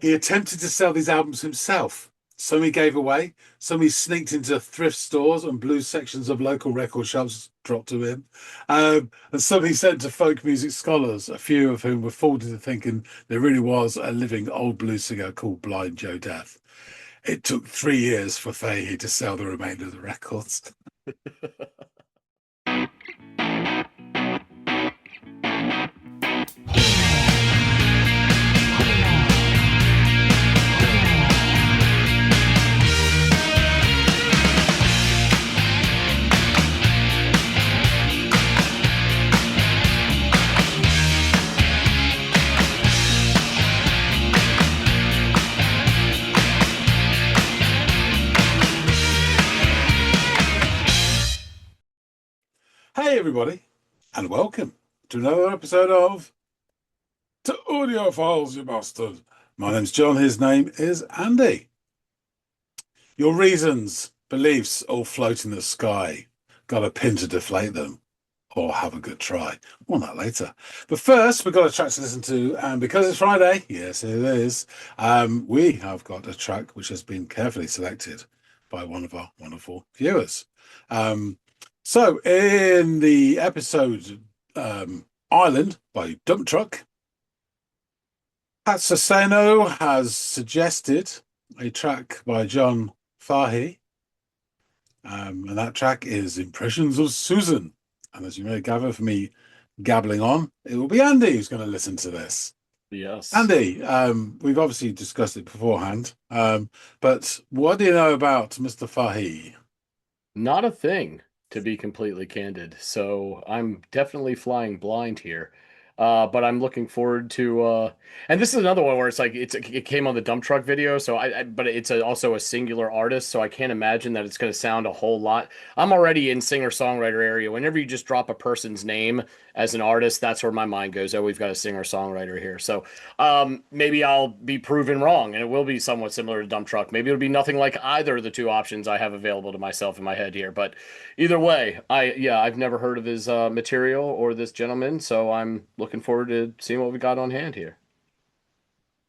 He attempted to sell these albums himself. Some he gave away, some he sneaked into thrift stores and blues sections of local record shops dropped to him, and some he sent to folk music scholars, a few of whom were fooled into thinking there really was a living old blues singer called Blind Joe Death. It took 3 years for Fahey to sell the remainder of the records. Hey, everybody, and welcome to another episode of To Audiophiles, you bastard. My name's John, his name is Andy. Your reasons, beliefs all float in the sky. Got a pin to deflate them, or have a good try. More on that later. But first, we've got a track to listen to, and because it's Friday, yes, it is, we have got a track which has been carefully selected by one of our wonderful viewers. So, in the episode Island by Dump Truck, Pat Sassano has suggested a track by John Fahey, and that track is Impressions of Susan. And as you may gather from me gabbling on, it will be Andy who's going to listen to this. Yes. Andy, we've obviously discussed it beforehand, but what do you know about Mr. Fahey? Not a thing, to be completely candid. So I'm definitely flying blind here. But I'm looking forward to and this is another one where it's like it came on the dump truck video, so but it's also a singular artist, so I can't imagine that it's going to sound a whole lot. I'm already in singer-songwriter area. Whenever you just drop a person's name as an artist, that's where my mind goes. Oh, we've got a singer-songwriter here. So maybe I'll be proven wrong, and it will be somewhat similar to dump truck. Maybe it'll be nothing like either of the two options I have available to myself in my head here. But either way, I've never heard of his material or this gentleman, so I'm looking forward to seeing what we got on hand here.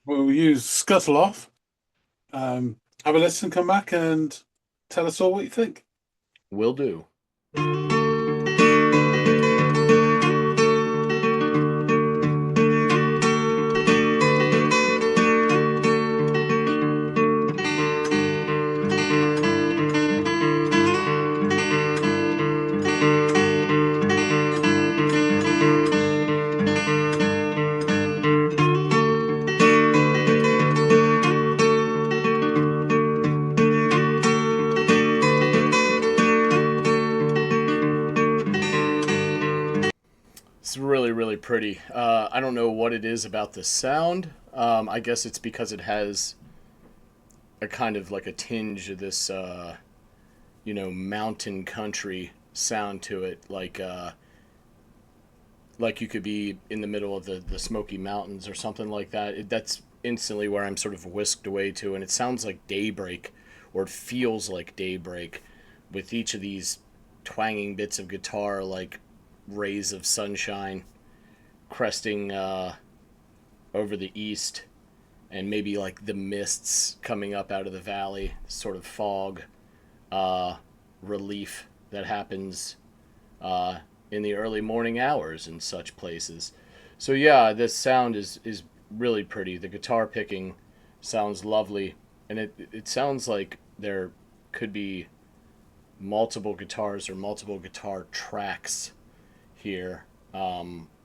We'll use Scuttle Off, have a listen, come back and tell us all what you think. Will do. It's really, really pretty. I don't know what it is about the sound. I guess it's because it has a kind of like a tinge of this, mountain country sound to it. Like you could be in the middle of the Smoky Mountains or something like that. That's instantly where I'm sort of whisked away to. And it sounds like daybreak, or it feels like daybreak, with each of these twanging bits of guitar like rays of sunshine cresting over the east, and maybe like the mists coming up out of the valley, sort of fog relief that happens in the early morning hours in such places. So yeah, this sound is really pretty. The guitar picking sounds lovely, and it sounds like there could be multiple guitars or multiple guitar tracks here,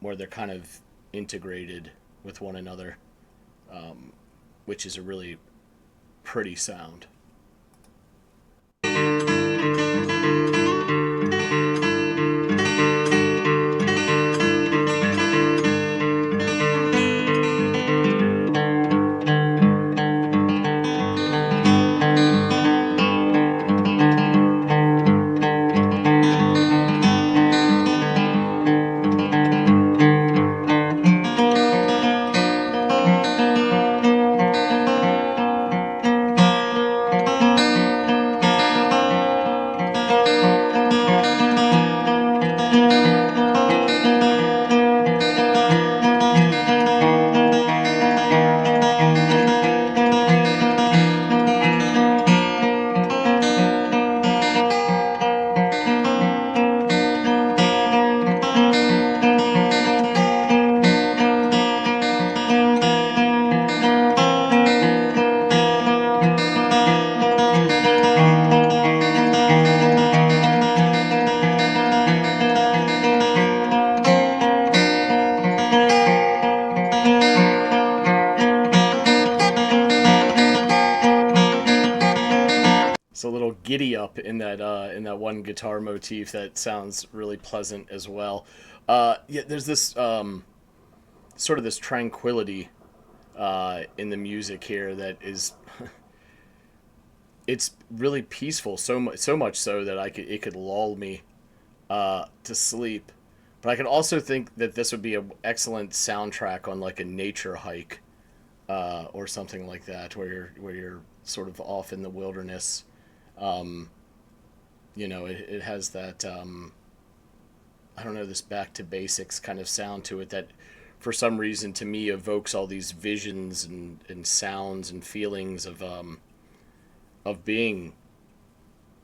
where they're kind of integrated with one another, which is a really pretty sound. giddy up in that one guitar motif that sounds really pleasant as well. Yeah, there's this sort of this tranquility in the music here that is it's really peaceful, so much so that it could lull me to sleep. But I could also think that this would be an excellent soundtrack on like a nature hike or something like that, where you're sort of off in the wilderness. Um, it has that I don't know, this back to basics kind of sound to it that for some reason to me evokes all these visions and sounds and feelings of being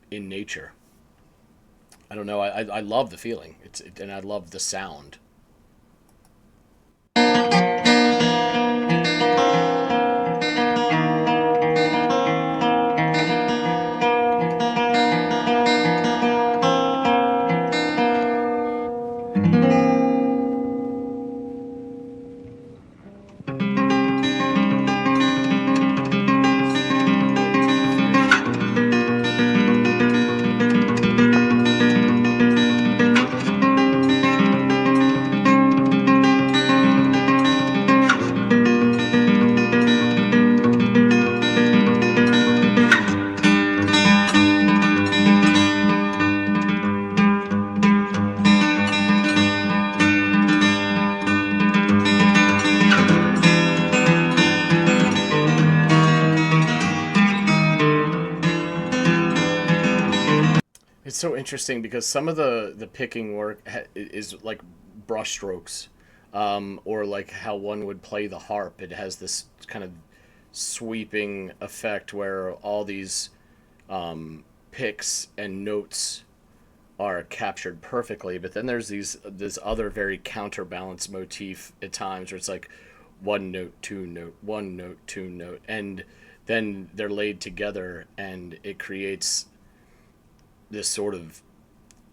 in nature. I don't know. I love the feeling. And I love the sound. This motif here. It's so interesting because some of the picking work is like brushstrokes, or like how one would play the harp. It has this kind of sweeping effect where all these picks and notes are captured perfectly. But then there's this other very counterbalance motif at times where it's like one note, two note, one note, two note, and then they're laid together and it creates this sort of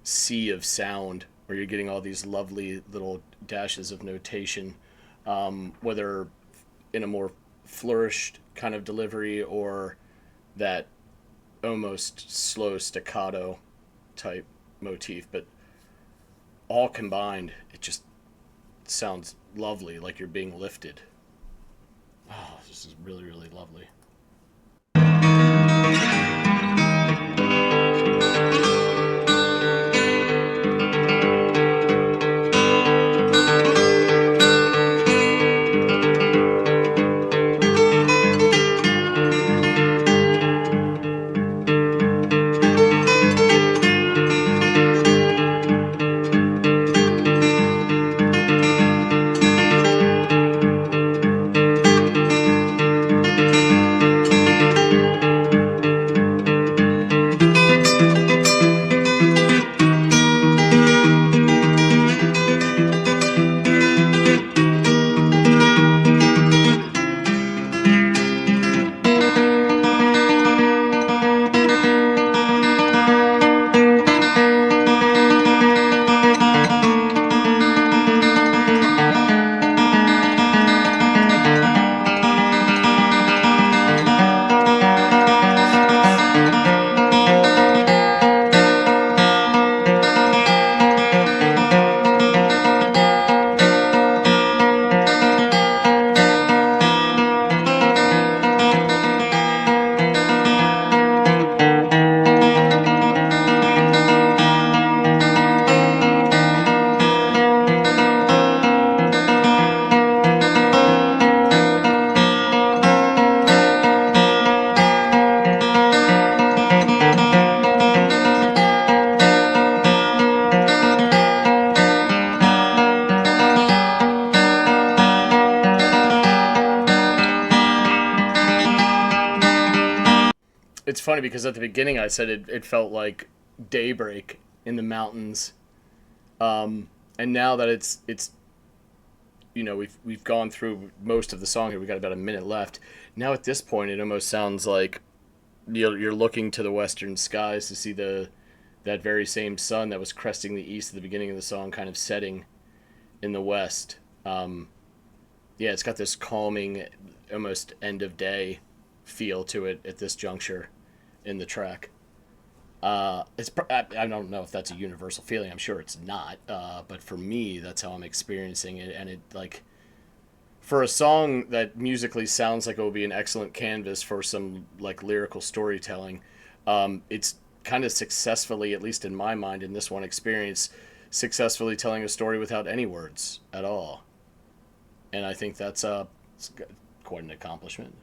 sea of sound where you're getting all these lovely little dashes of notation, whether in a more flourished kind of delivery or that almost slow staccato type motif, but all combined, it just sounds lovely, like you're being lifted. Oh, this is really, really lovely. Let's see this. It's funny because at the beginning I said it felt like daybreak in the mountains, and now that it's we've gone through most of the song here. We got about a minute left. Now at this point, it almost sounds like you're looking to the western skies to see the that very same sun that was cresting the east at the beginning of the song, kind of setting in the west. Yeah, it's got this calming, almost end of day feel to it at this juncture in the track. I don't know if that's a universal feeling. I'm sure it's not. But for me, that's how I'm experiencing it. And it like for a song that musically sounds like it will be an excellent canvas for some like lyrical storytelling, it's kind of successfully, at least in my mind, in this one experience, successfully telling a story without any words at all. And I think that's it's quite an accomplishment.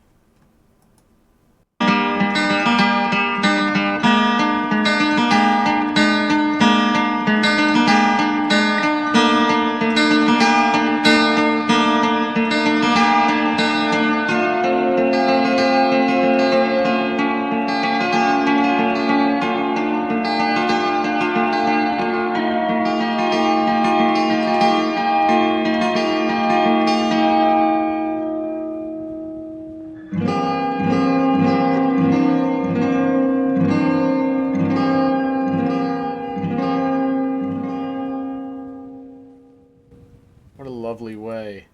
What a lovely way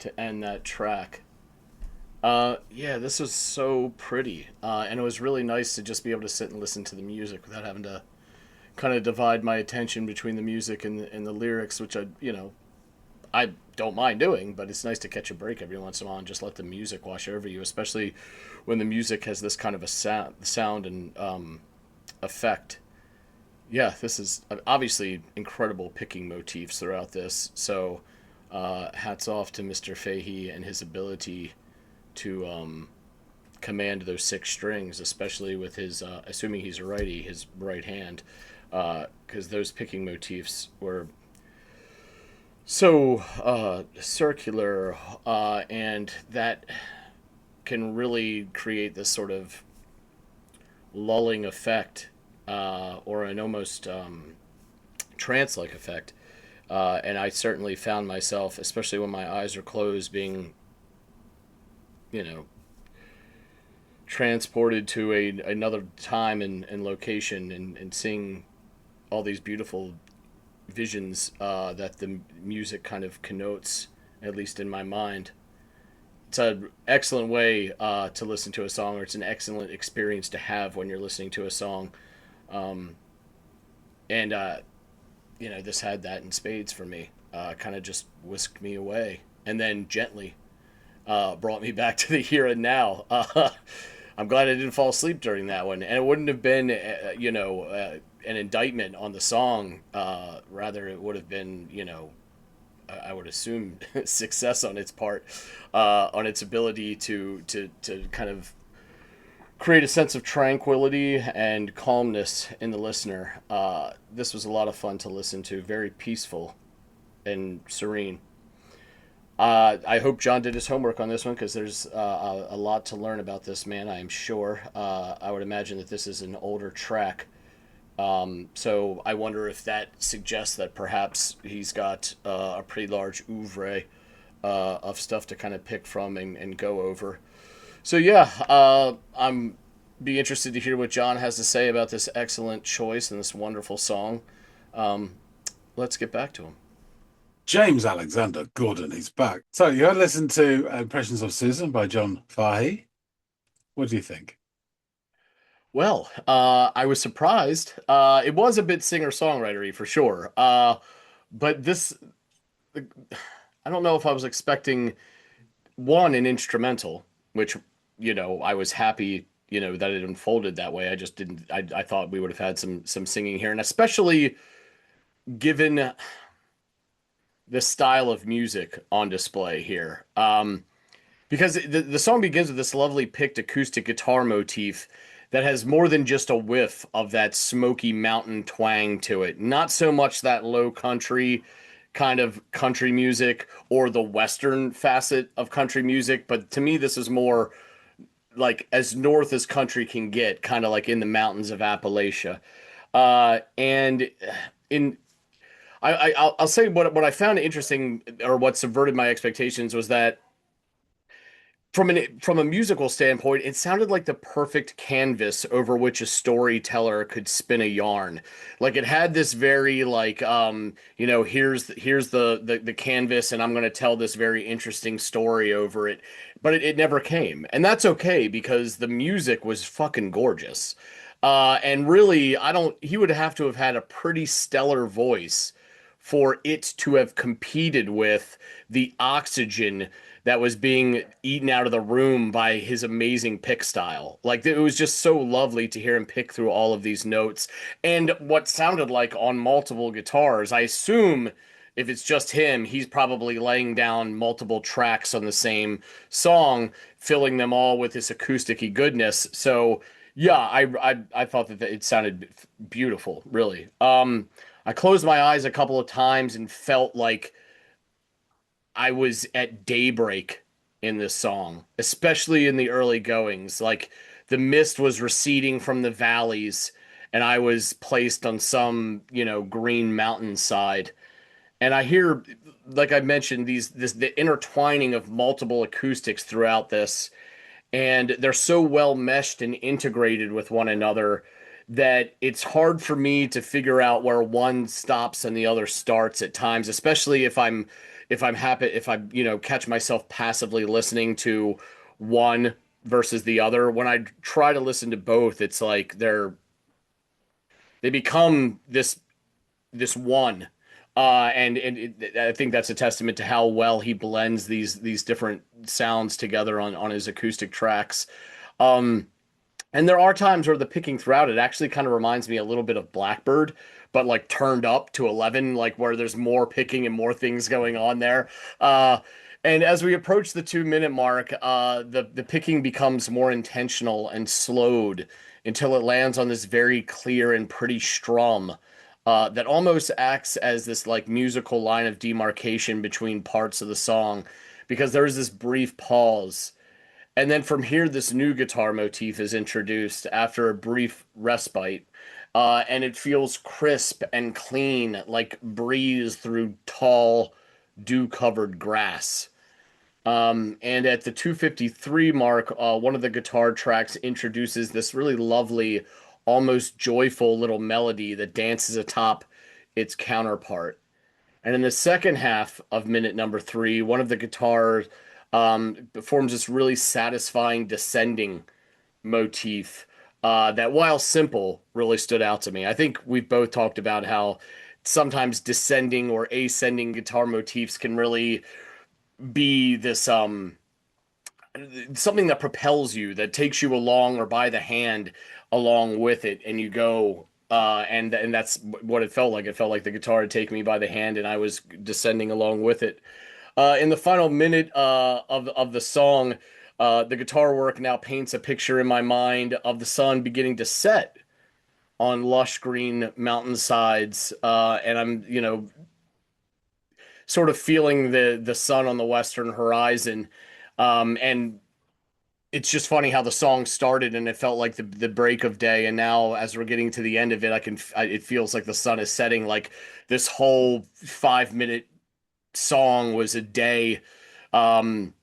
to end that track. Yeah, this was so pretty, and it was really nice to just be able to sit and listen to the music without having to kind of divide my attention between the music and the lyrics, which I don't mind doing, but it's nice to catch a break every once in a while and just let the music wash over you, especially when the music has this kind of a sound and effect. Yeah, this is obviously incredible picking motifs throughout this. So, hats off to Mr. Fahey and his ability to command those six strings, especially with his, assuming he's a righty, his right hand, because those picking motifs were so circular, and that can really create this sort of lulling effect, or an almost trance like effect. And I certainly found myself, especially when my eyes are closed, being, you know, transported to another time and location and seeing all these beautiful visions that the music kind of connotes, at least in my mind. It's an excellent way to listen to a song, or it's an excellent experience to have when you're listening to a song. Um, and this had that in spades for me. Kind of just whisked me away, and then gently brought me back to the here and now. I'm glad I didn't fall asleep during that one, and it wouldn't have been, an indictment on the song. Rather, it would have been, I would assume success on its part, on its ability to kind of create a sense of tranquility and calmness in the listener. This was a lot of fun to listen to, very peaceful and serene. I hope John did his homework on this one because there's a lot to learn about this man, I am sure. I would imagine that this is an older track. So I wonder if that suggests that perhaps he's got a pretty large oeuvre of stuff to kind of pick from and go over. So yeah, I'm be interested to hear what John has to say about this excellent choice and this wonderful song. Um, let's get back to him. James Alexander Gordon is back. So you had listened to Impressions of Susan by John Fahey. What do you think? Well, I was surprised. It was a bit singer-songwritery for sure. But this, I don't know if I was expecting one an instrumental, which I was happy that it unfolded that way. I just didn't. I thought we would have had some singing here, and especially given the style of music on display here. Because the song begins with this lovely picked acoustic guitar motif that has more than just a whiff of that smoky mountain twang to it. Not so much that low country kind of country music or the western facet of country music, but to me this is more like as north as country can get, kind of like in the mountains of Appalachia. And in I'll say what I found interesting, or what subverted my expectations, was that from a musical standpoint, it sounded like the perfect canvas over which a storyteller could spin a yarn. Like it had this very like here's the canvas, and I'm going to tell this very interesting story over it, but it never came, and that's okay because the music was fucking gorgeous. And really, I don't, he would have to have had a pretty stellar voice for it to have competed with the oxygen that was being eaten out of the room by his amazing pick style. Like it was just so lovely to hear him pick through all of these notes and what sounded like on multiple guitars. I assume if it's just him, he's probably laying down multiple tracks on the same song, filling them all with this acousticy goodness. So yeah, I thought that it sounded beautiful, really. I closed my eyes a couple of times and felt like I was at daybreak in this song, especially in the early goings. Like the mist was receding from the valleys, and I was placed on some, green mountainside. And I hear, like I mentioned, the intertwining of multiple acoustics throughout this, and they're so well meshed and integrated with one another that it's hard for me to figure out where one stops and the other starts at times, especially if I catch myself passively listening to one versus the other. When I try to listen to both, it's like they become this one. I think that's a testament to how well he blends these different sounds together on his acoustic tracks. Um, and there are times where the picking throughout it actually kind of reminds me a little bit of Blackbird, but like turned up to 11, like where there's more picking and more things going on there. Uh, and as we approach the 2 minute mark, the picking becomes more intentional and slowed until it lands on this very clear and pretty strum. That almost acts as this like musical line of demarcation between parts of the song because there is this brief pause, and then from here, this new guitar motif is introduced after a brief respite. And it feels crisp and clean, like breeze through tall, dew covered grass. And at the 2:53 mark, one of the guitar tracks introduces this really lovely, almost joyful little melody that dances atop its counterpart. And in the second half of minute number three, one of the guitars performs this really satisfying descending motif that, while simple, really stood out to me. I think we've both talked about how sometimes descending or ascending guitar motifs can really be this something that propels you, that takes you along or by the hand along with it, and you go. And that's what it felt like. It felt like the guitar had taken me by the hand, and I was descending along with it. In the final minute of the song, the guitar work now paints a picture in my mind of the sun beginning to set on lush green mountainsides, and I'm sort of feeling the sun on the western horizon, and it's just funny how the song started and it felt like the break of day, and now as we're getting to the end of it, it feels like the sun is setting. Like this whole 5 minute song was a day um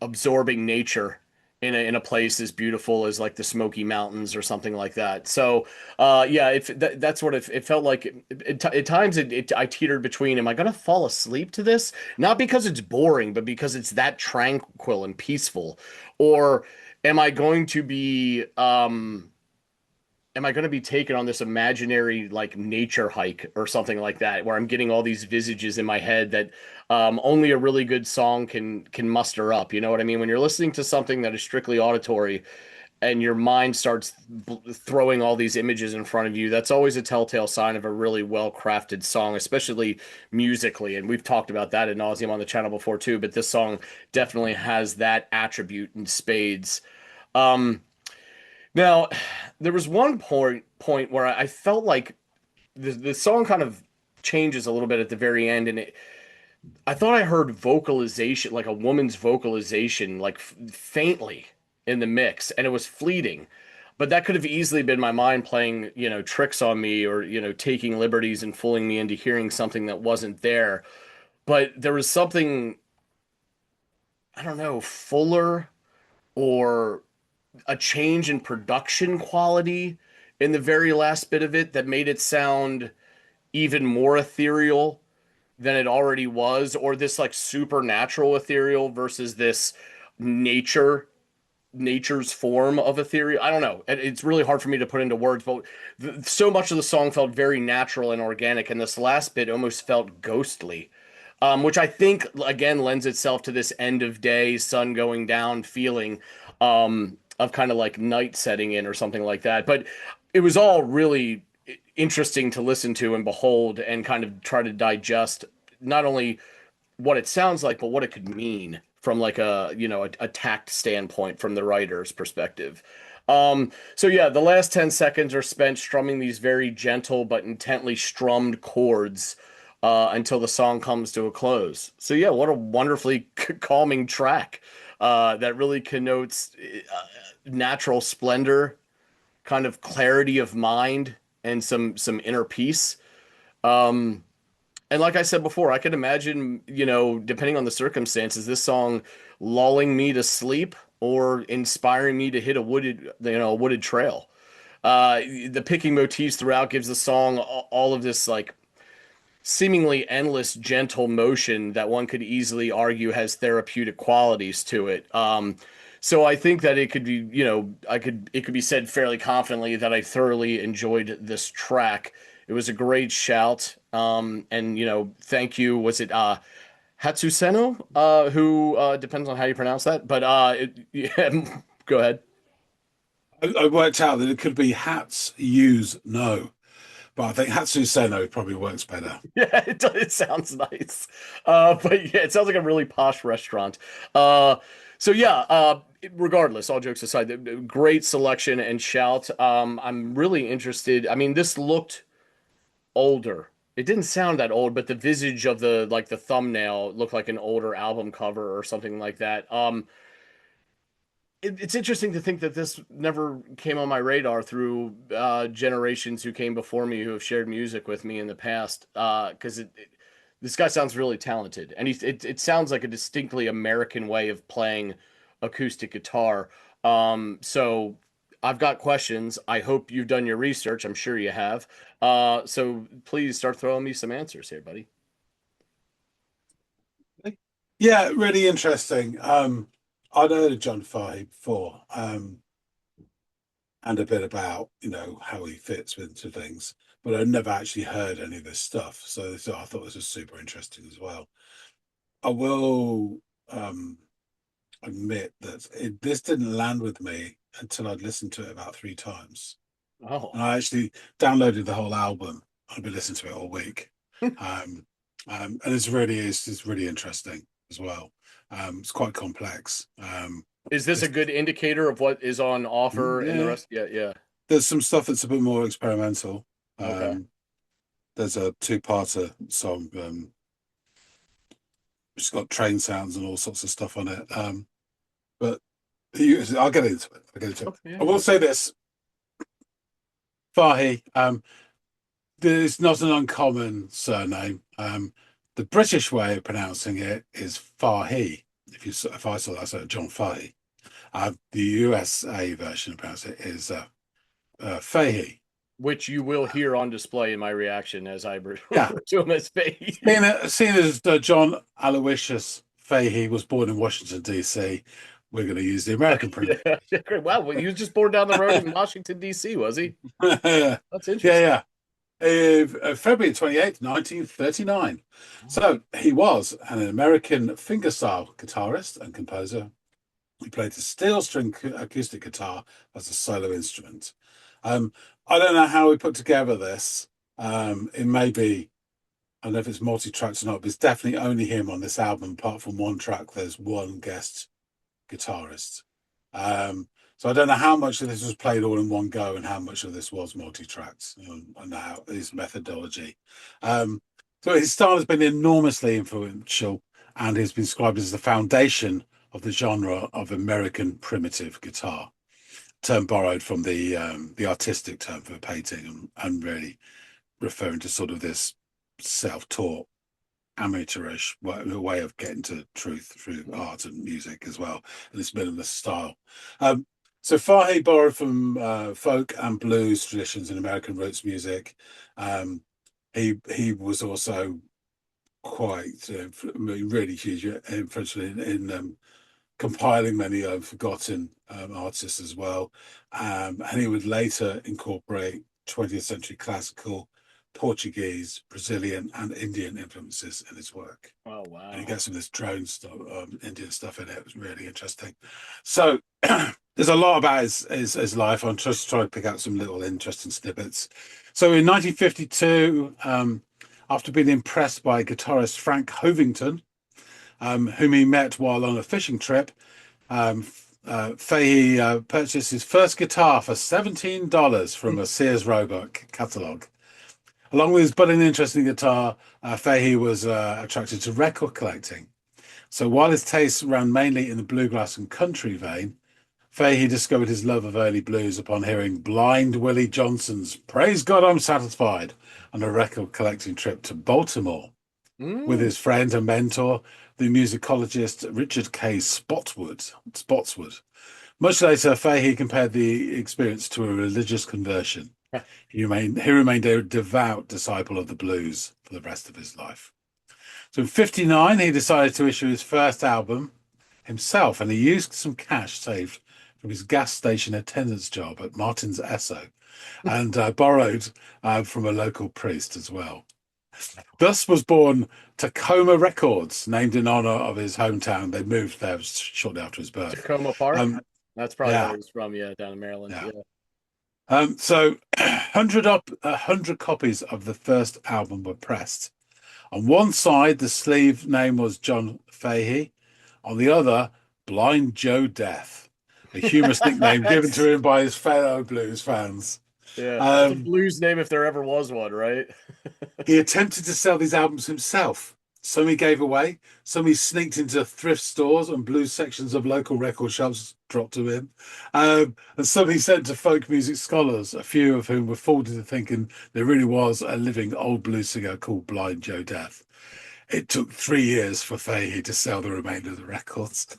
absorbing nature in a place as beautiful as like the Smoky Mountains or something like that. So yeah, that's what it felt like. At times I teetered between, am I gonna fall asleep to this, not because it's boring but because it's that tranquil and peaceful, or am I going to be am I going to be taken on this imaginary like nature hike or something like that, where I'm getting all these visages in my head that only a really good song can muster up? You know what I mean? When you're listening to something that is strictly auditory and your mind starts throwing all these images in front of you, that's always a telltale sign of a really well crafted song, especially musically. And we've talked about that ad nauseum on the channel before too. But this song definitely has that attribute in spades. Um, Now, there was one point where I felt like the song kind of changes a little bit at the very end, and I thought I heard vocalization, like a woman's vocalization, like faintly in the mix, and it was fleeting. But that could have easily been my mind playing, tricks on me, or taking liberties and fooling me into hearing something that wasn't there. But there was something, I don't know, fuller, or a change in production quality in the very last bit of it that made it sound even more ethereal than it already was, or this like supernatural ethereal versus this nature nature's form of ethereal. I don't know. It's really hard for me to put into words, but so much of the song felt very natural and organic, and this last bit almost felt ghostly, which I think again lends itself to this end of day, sun going down feeling, of kind of like night setting in or something like that. But it was all really interesting to listen to and behold and kind of try to digest not only what it sounds like, but what it could mean from like a tact standpoint from the writer's perspective. So yeah, the last 10 seconds are spent strumming these very gentle but intently strummed chords until the song comes to a close. So yeah, what a wonderfully calming track that really connotes natural splendor, kind of clarity of mind, and some inner peace. Um, and like I said before, I could imagine, depending on the circumstances, this song lulling me to sleep or inspiring me to hit a wooded trail. The picking motifs throughout gives the song all of this like seemingly endless gentle motion that one could easily argue has therapeutic qualities to it. So I think that it could be, it could be said fairly confidently that I thoroughly enjoyed this track. It was a great shout. And thank you. Was it Hatsuseno? Who depends on how you pronounce that, but yeah, go ahead. I worked out that it could be hats use no, but I think Hatsu Seno probably works better. Yeah, it sounds nice. But yeah, it sounds like a really posh restaurant. So yeah, regardless, all jokes aside, great selection and shout. I'm really interested. I mean, this looked older. It didn't sound that old, but the visage of the thumbnail looked like an older album cover or something like that. It's interesting to think that this never came on my radar through generations who came before me who have shared music with me in the past. Because this guy sounds really talented, and it sounds like a distinctly American way of playing acoustic guitar. So I've got questions. I hope you've done your research. I'm sure you have. So please start throwing me some answers here, buddy. Yeah, really interesting. I'd heard of John Fahey before, and a bit about how he fits into things, but I'd never actually heard any of this stuff. So I thought this was super interesting as well. I will admit that this didn't land with me until I'd listened to it about 3 times, Oh, and I actually downloaded the whole album. I've been listening to it all week, um, and it's really interesting as well. It's quite complex. is this a It's, good indicator of what is on offer in the yeah, rest? Yeah, yeah. there's some stuff that's a bit more experimental. Okay. There's a two-parter song, which has got train sounds and all sorts of stuff on it. But I'll get into it. I'll get into it. Okay, yeah, I yeah. will say this, Fahey. There's not an uncommon surname. The British way of pronouncing it is Fahey. If I saw that, so John Fahey. The USA version of pronounce it is Fahey. Which you will hear on display in my reaction as I Yeah, refer to him as Fahey. seeing as John Aloysius Fahey was born in Washington D.C., we're going to use the American Yeah, yeah, great. Wow, well, he was just born down the road in Washington, D.C., was he? yeah, That's interesting. yeah. February 28th, 1939. So he was an American fingerstyle guitarist and composer. He played the steel string acoustic guitar as a solo instrument. Um, I don't know how we put together this. It may be, I don't know if it's multi-tracked or not, but it's definitely only him on this album. Apart from one track, there's one guest guitarist. So I don't know how much of this was played all in one go and how much of this was multi-tracked, and how his methodology. So his style has been enormously influential and has been described as the foundation of the genre of American primitive guitar, term borrowed from the artistic term for painting, and really referring to sort of this self-taught amateurish way of getting to truth through art and music as well, and this minimalist style. So Fahey borrowed from folk and blues traditions in American roots music. He was also quite really huge influential in compiling many forgotten artists as well. And he would later incorporate 20th century classical, Portuguese, Brazilian, and Indian influences in his work. Oh And he wow. gets some of this drone stuff, Indian stuff in it. It was really interesting. So there's a lot about his life. I'm just trying to pick out some little interesting snippets. So in 1952, after being impressed by guitarist Frank Hovington, whom he met while on a fishing trip, Fahey purchased his first guitar for $17 from a Sears Roebuck catalogue. Along with his budding interest in guitar, Fahey was attracted to record collecting. So while his tastes ran mainly in the bluegrass and country vein, Fahey discovered his love of early blues upon hearing Blind Willie Johnson's "Praise God, I'm Satisfied" on a record collecting trip to Baltimore with Mm. his friend and mentor, the musicologist Richard K. Spotswood. Much later, Fahey compared the experience to a religious conversion. He remained a devout disciple of the blues for the rest of his life. So in 1959, he decided to issue his first album himself, and he used some cash saved from his gas station attendance job at Martin's Esso and borrowed from a local priest as well. Thus was born Tacoma Records, named in honor of his hometown. They moved there shortly after his birth. Tacoma Park. Um, That's probably yeah, where he's from. Yeah, down in Maryland. yeah. Yeah. So 100 copies of the first album were pressed. On one side, the sleeve name was John Fahey. On the other, Blind Joe Death, a humorous nickname given to him by his fellow blues fans. Yeah, that's a Um, blues name if there ever was one, right? he attempted to sell these albums himself. Some he gave away, some he sneaked into thrift stores and blues sections of local record shops dropped to him, and some he sent to folk music scholars, a few of whom were fooled into thinking there really was a living old blues singer called Blind Joe Death. It took 3 years for Fahey to sell the remainder of the records.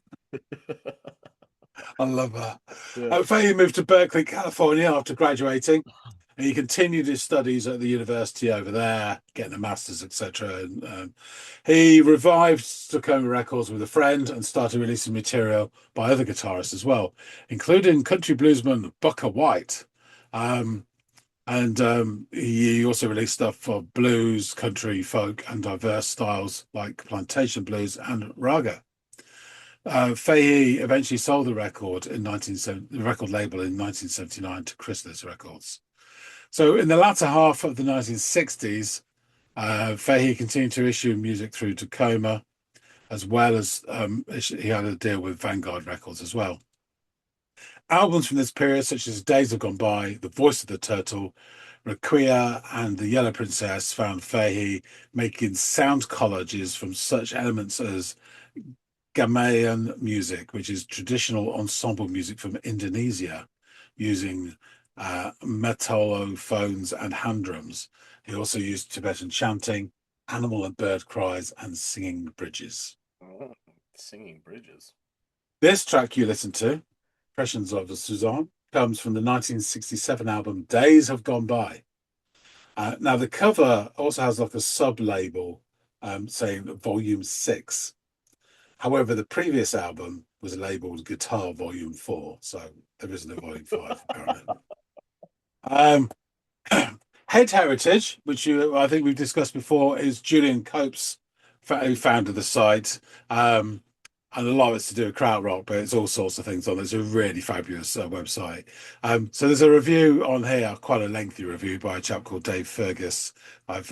I love that. Yeah. Fahey moved to Berkeley, California after graduating, and he continued his studies at the university over there, getting a master's, etc. And he revived Tacoma Records with a friend and started releasing material by other guitarists as well, including country bluesman Booker White. And he also released stuff for blues, country, folk, and diverse styles like plantation blues and raga. Fahey eventually sold the record the record label in 1979 to Chrysalis Records. So in the latter half of the 1960s, Fahey continued to issue music through Tacoma, as well as he had a deal with Vanguard Records as well. Albums from this period, such as Days Have Gone By, The Voice of the Turtle, Requia, and The Yellow Princess, found Fahey making sound collages from such elements as gamelan music, which is traditional ensemble music from Indonesia, using metallophones and hand drums. He also used Tibetan chanting, animal and bird cries, and singing bridges. Oh, singing bridges. This track you listen to, Impressions of Suzanne, comes from the 1967 album Days Have Gone By. Now, the cover also has like a sub-label saying Volume 6. However, the previous album was labeled Guitar Volume 4, so there isn't a Volume 5, apparently. Head Heritage, which I think we've discussed before, is Julian Cope's, who founded the site. And a lot of it's to do with krautrock, but it's all sorts of things on. It's a really fabulous website. So there's a review on here, quite a lengthy review by a chap called Dave Fergus. I've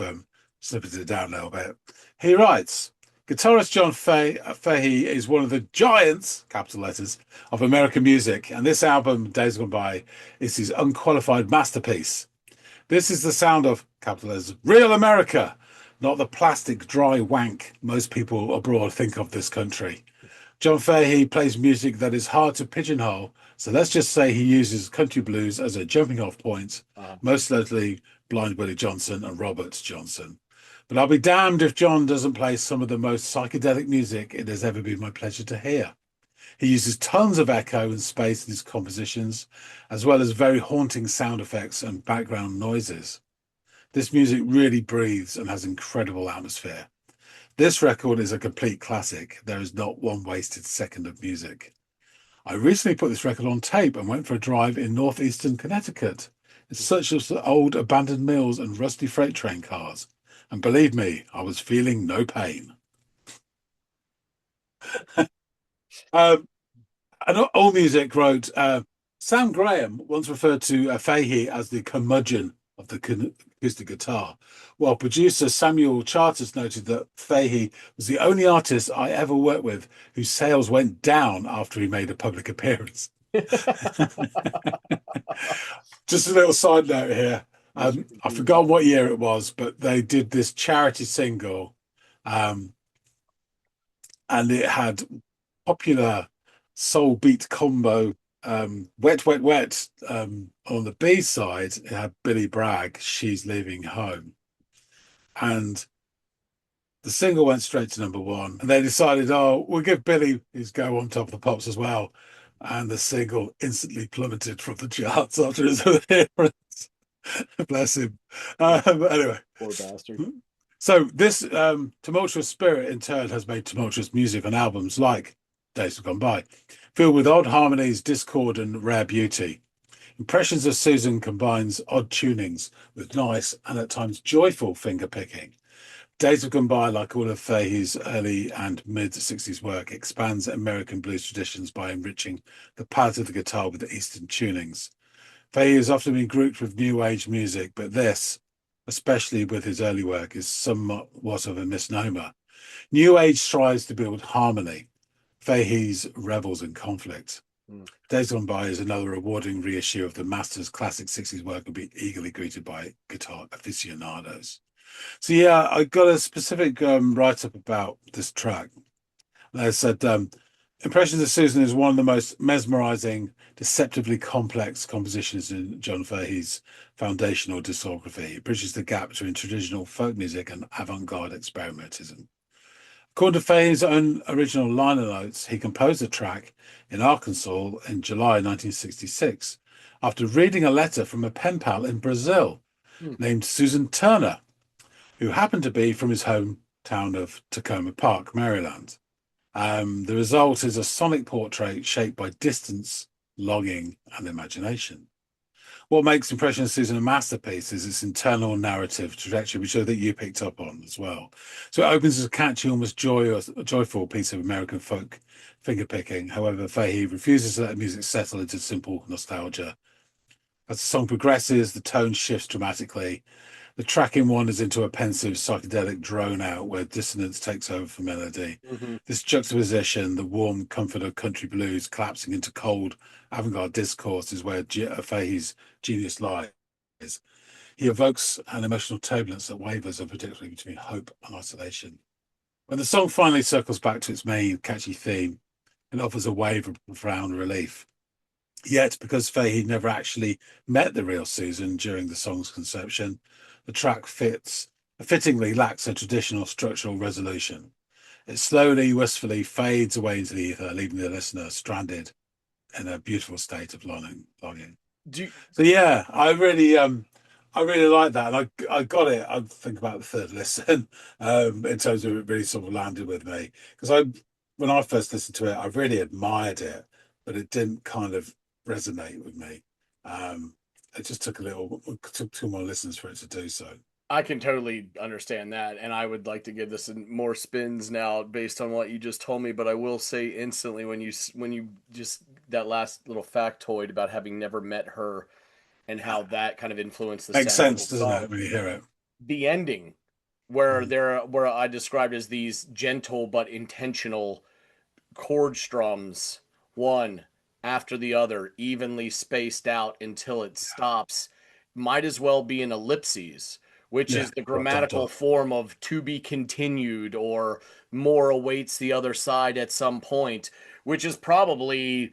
snippeted it down a little bit. He writes, guitarist John Fahey is one of the giants, capital letters, of American music, and this album, Days Gone By, is his unqualified masterpiece. This is the sound of, capital letters, real America, not the plastic dry wank most people abroad think of this country. John Fahey plays music that is hard to pigeonhole, so let's just say he uses country blues as a jumping off point, most notably Blind Willie Johnson and Robert Johnson. But I'll be damned if John doesn't play some of the most psychedelic music it has ever been my pleasure to hear. He uses tons of echo and space in his compositions, as well as very haunting sound effects and background noises. This music really breathes and has incredible atmosphere. This record is a complete classic. There is not one wasted second of music. I recently put this record on tape and went for a drive in northeastern Connecticut. It's such as the old abandoned mills and rusty freight train cars. And believe me, I was feeling no pain. Um, and AllMusic wrote, Sam Graham once referred to Fahey as the curmudgeon of the acoustic guitar, while producer Samuel Charters noted that Fahey was the only artist I ever worked with whose sales went down after he made a public appearance. Just a little side note here. I forgot what year it was, but they did this charity single, um, and it had popular soul beat combo, Wet, Wet, Wet. On the B side, it had Billy Bragg, She's Leaving Home. And the single went straight to number one. And they decided, oh, we'll give Billy his go on Top of the Pops as well. And the single instantly plummeted from the charts after his appearance. Bless him. Anyway. Poor bastard. So this tumultuous spirit in turn has made tumultuous music on albums like Days Have Gone By, filled with odd harmonies, discord, and rare beauty. Impressions of Susan combines odd tunings with nice and at times joyful finger picking. Days Have Gone By, like all of Fahey's early and mid-60s work, expands American blues traditions by enriching the palette of the guitar with the Eastern tunings. Fahey has often been grouped with New Age music, but this, especially with his early work, is somewhat of a misnomer. New Age strives to build harmony. Fahey's revels in conflict. Days Gone By is another rewarding reissue of the Masters' classic 60s work and be eagerly greeted by guitar aficionados. So yeah, I got a specific write-up about this track. They said, Impressions of Susan is one of the most mesmerizing, deceptively complex compositions in John Fahey's foundational discography. It bridges the gap between traditional folk music and avant-garde experimentism. According to Fahey's own original liner notes, he composed the track in Arkansas in July 1966 after reading a letter from a pen pal in Brazil named Susan Turner, who happened to be from his hometown of Tacoma Park, Maryland. The result is a sonic portrait shaped by distance, longing, and imagination. What makes Impression of Susan a masterpiece is its internal narrative trajectory, which I think you picked up on as well. So it opens as a catchy, almost joyful piece of American folk fingerpicking. However, Fahey refuses to let the music settle into simple nostalgia. As the song progresses, the tone shifts dramatically. The tracking wanders into a pensive, psychedelic drone out where dissonance takes over for melody. This juxtaposition, the warm comfort of country blues collapsing into cold avant-garde discourse, is where Fahey's genius lies. He evokes an emotional turbulence that wavers unpredictably between hope and isolation. When the song finally circles back to its main catchy theme, it offers a wave of profound relief. Yet, because Fahey never actually met the real Susan during the song's conception, the track fittingly lacks a traditional structural resolution. It slowly, wistfully fades away into the ether, leaving the listener stranded in a beautiful state of longing. So yeah, I really like that, and I got it. I think about the third listen, in terms of it really sort of landed with me, because when I first listened to it, I really admired it, but it didn't kind of resonate with me. It just took two more listens for it to do so. I can totally understand that, and I would like to give this more spins now based on what you just told me. But I will say instantly when you just that last little factoid about having never met her and how that kind of influenced the Makes sound of sense, the doesn't song. it, when you hear it? The ending, where I described as these gentle but intentional chord strums, one after the other, evenly spaced out until it stops, might as well be an ellipses, which Yeah, is the dot, dot, grammatical dot. form of to be continued or more awaits the other side at some point, which is probably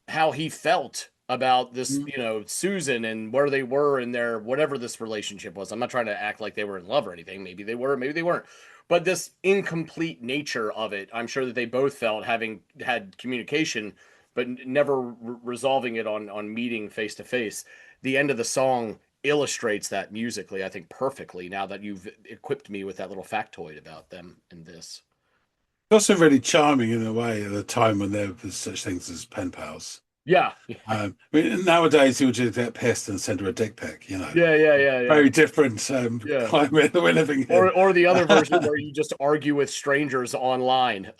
how he felt about this, Susan and where they were in their whatever this relationship was. I'm not trying to act like they were in love or anything. Maybe they were, maybe they weren't. But this incomplete nature of it, I'm sure that they both felt having had communication, but never resolving it on meeting face to face. The end of the song illustrates that musically, I think, perfectly now that you've equipped me with that little factoid about them in this. Also really charming in a way at the time when there was such things as pen pals. Yeah. I mean, nowadays he would just get pissed and send her a dick pic, you know. Yeah. Very different Yeah. climate that we're living in. Or the other version where you just argue with strangers online,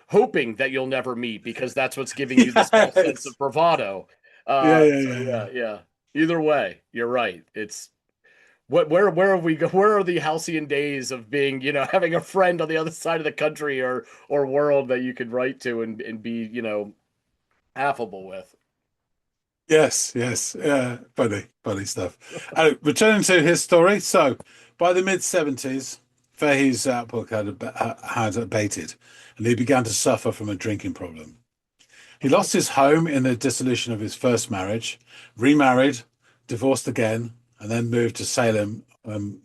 hoping that you'll never meet because that's what's giving you this false sense Yes. of bravado. So Yeah. yeah. Either way, you're right. It's where have we go? Where are the halcyon days of being, having a friend on the other side of the country or world that you could write to and be, affable with? Yes. Yeah, funny stuff. Returning to his story. So, by the mid-70s, Fahey's output had abated, and he began to suffer from a drinking problem. He lost his home in the dissolution of his first marriage, remarried, divorced again, and then moved to Salem,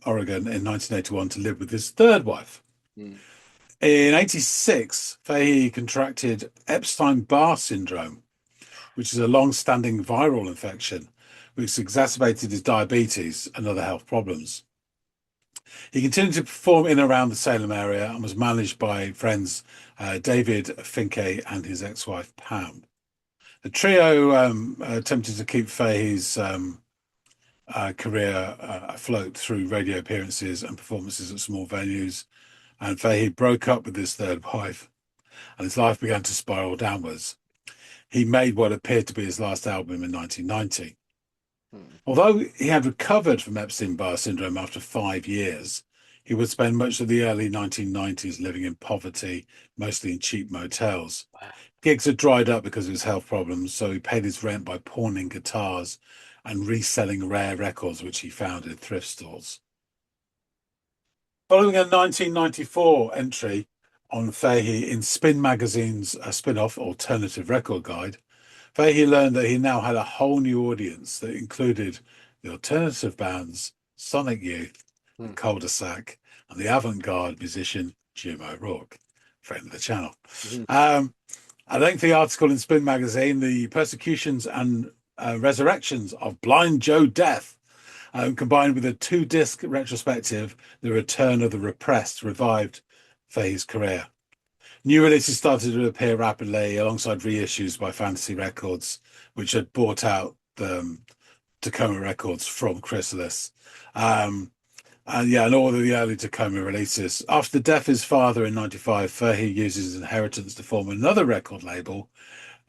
Oregon in 1981 to live with his third wife. Hmm. In 86, Fahey contracted Epstein-Barr syndrome, which is a long-standing viral infection, which exacerbated his diabetes and other health problems. He continued to perform in and around the Salem area and was managed by friends David Finke and his ex-wife Pam. The trio attempted to keep Fahey's career afloat through radio appearances and performances at small venues, and Fahey broke up with his third wife, and his life began to spiral downwards. He made what appeared to be his last album in 1990. Hmm. Although he had recovered from Epstein-Barr syndrome after 5 years, he would spend much of the early 1990s living in poverty, mostly in cheap motels. Wow. Gigs had dried up because of his health problems, so he paid his rent by pawning guitars and reselling rare records which he found in thrift stores. Following a 1994 entry on Fahey in Spin magazine's spin-off Alternative Record Guide, Fahey learned that he now had a whole new audience that included the alternative bands Sonic Youth, the Hmm. Cul-de-Sac, and the avant-garde musician Jim O'Rourke, friend of the channel. Mhm. A lengthy article in Spin magazine, The Persecutions and Resurrections of Blind Joe Death, combined with a 2-disc retrospective, The Return of the Repressed, revived Fahey's career. New releases started to appear rapidly alongside reissues by Fantasy Records, which had bought out Tacoma Records from Chrysalis. And all of the early Tacoma releases. After the death of his father in 95, Fahey uses his inheritance to form another record label,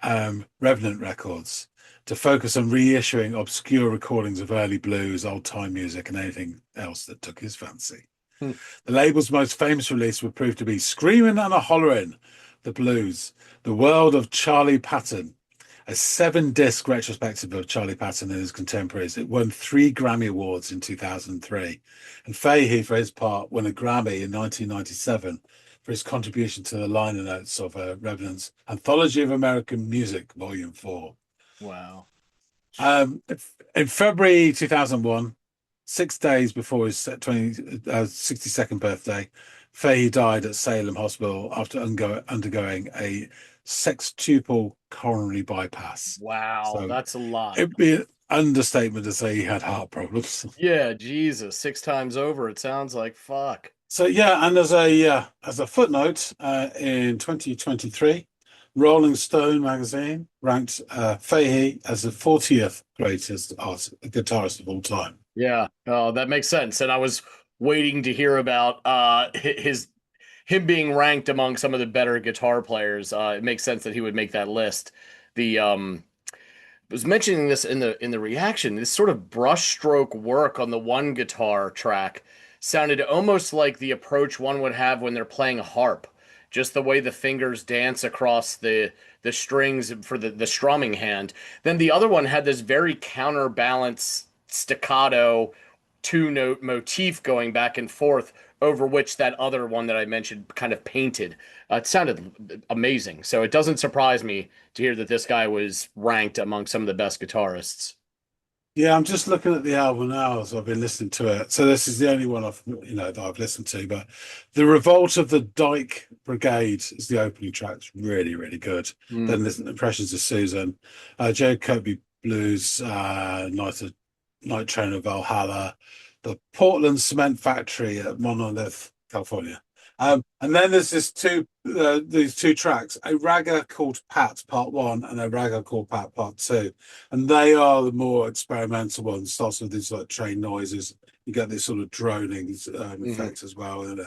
Revenant Records, to focus on reissuing obscure recordings of early blues, old-time music, and anything else that took his fancy. Hmm. The label's most famous release would prove to be Screamin' and a Hollerin', The Blues, The World of Charlie Patton, a 7-disc retrospective of Charlie Patton and his contemporaries. It won 3 Grammy Awards in 2003. And Fahey, for his part, won a Grammy in 1997 for his contribution to the liner notes of Revenant's Anthology of American Music, Volume 4. Wow. In February 2001, 6 days before his 62nd birthday, Fahey died at Salem Hospital after undergoing a sextuple coronary bypass. Wow, So that's a lot. it'd be an understatement to say he had heart problems. Yeah, Jesus, 6 times over. It sounds like fuck. So yeah, and as a footnote, in 2023, Rolling Stone magazine ranked Fahey as the 40th greatest guitarist of all time. Yeah, that makes sense. And I was waiting to hear about him being ranked among some of the better guitar players. It makes sense that he would make that list. The was mentioning this in the reaction. This sort of brushstroke work on the one guitar track sounded almost like the approach one would have when they're playing a harp. Just the way the fingers dance across the strings for the strumming hand. Then the other one had this very counterbalance staccato 2-note motif going back and forth over which that other one that I mentioned kind of painted. It sounded amazing. So it doesn't surprise me to hear that this guy was ranked among some of the best guitarists. Yeah, I'm just looking at the album now as I've been listening to it. So this is the only one that I've listened to. But The Revolt of the Dyke Brigade is the opening track. It's really, really good. Mm. Then there's Impressions of Susan, Joe Kirby Blues, Night of Night Train of Valhalla, the Portland Cement Factory at Monolith, California. And then there's these two tracks, a ragga called Pat Part One and a ragga called Pat Part Two, and they are the more experimental ones. Starts with these like train noises. You get this sort of droning Hmm. effect as well, and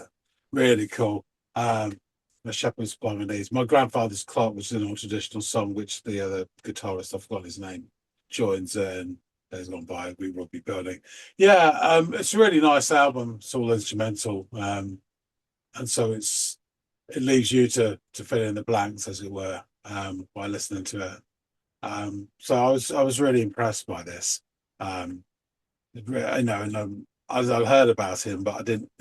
really cool. The Shepherd's Blind Knees. My grandfather's clock, which is an all traditional song, which the other guitarist, I've forgotten his name, joins in. Days gone by, we will be burning. Yeah, it's a really nice album. It's all instrumental, and so it leaves you to fill in the blanks, as it were, by listening to it. So I was really impressed by this. Um, and as I heard about him, but I didn't,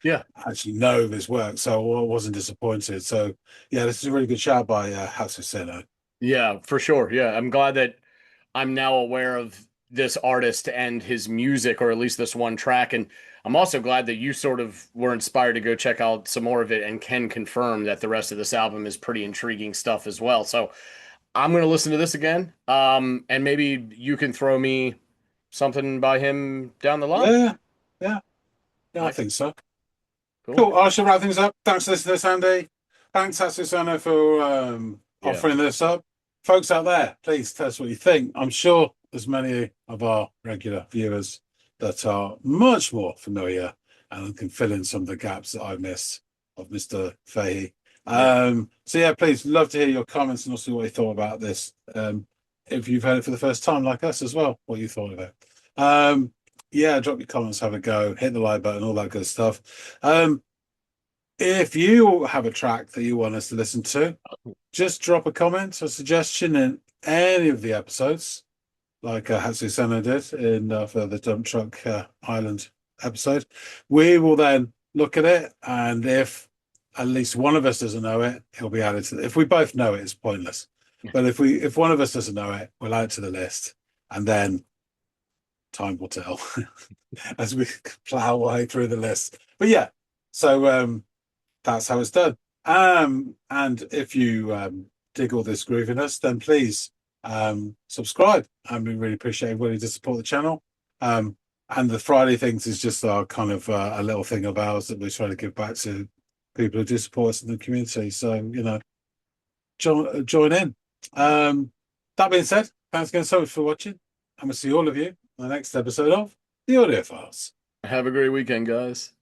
Yeah. actually know of his work, so I wasn't disappointed. So yeah, this is a really good shout by Hatsuseno. Yeah, for sure. Yeah, I'm glad that I'm now aware of this artist and his music, or at least this one track. And I'm also glad that you sort of were inspired to go check out some more of it and can confirm that the rest of this album is pretty intriguing stuff as well. So I'm going to listen to this again. And maybe you can throw me something by him down the line. Yeah, yeah, yeah, I Nice. think so. Cool. Cool. I should wrap things up. Thanks for listening to this, Andy. Thanks, Hatsuseno, for Yeah. offering this up. Folks out there, please tell us what you think. I'm sure there's many of our regular viewers that are much more familiar and can fill in some of the gaps that I missed of Mr. Fahey. Yeah. So yeah, please love to hear your comments and also what you thought about this. If you've heard it for the first time, like us as well, what you thought of it. Yeah, drop your comments, have a go, hit the like button, all that good stuff. If you have a track that you want us to listen to, just drop a comment or suggestion in any of the episodes, like Hatsuseno did for the Dump Truck Island episode. We will then look at it, and if at least one of us doesn't know it, it'll be added to. If we both know it, it's pointless. But if one of us doesn't know it, we'll add it to the list, and then time will tell as we plow our way through the list. But yeah, so that's how it's done. And if you dig all this grooviness, then please subscribe. And we really appreciate everybody to support the channel. And the Friday things is just our kind of a little thing of ours that we're trying to give back to people who do support us in the community. So, join in. That being said, thanks again so much for watching. And we'll see all of you on the next episode of the Audiophiles. Have a great weekend, guys.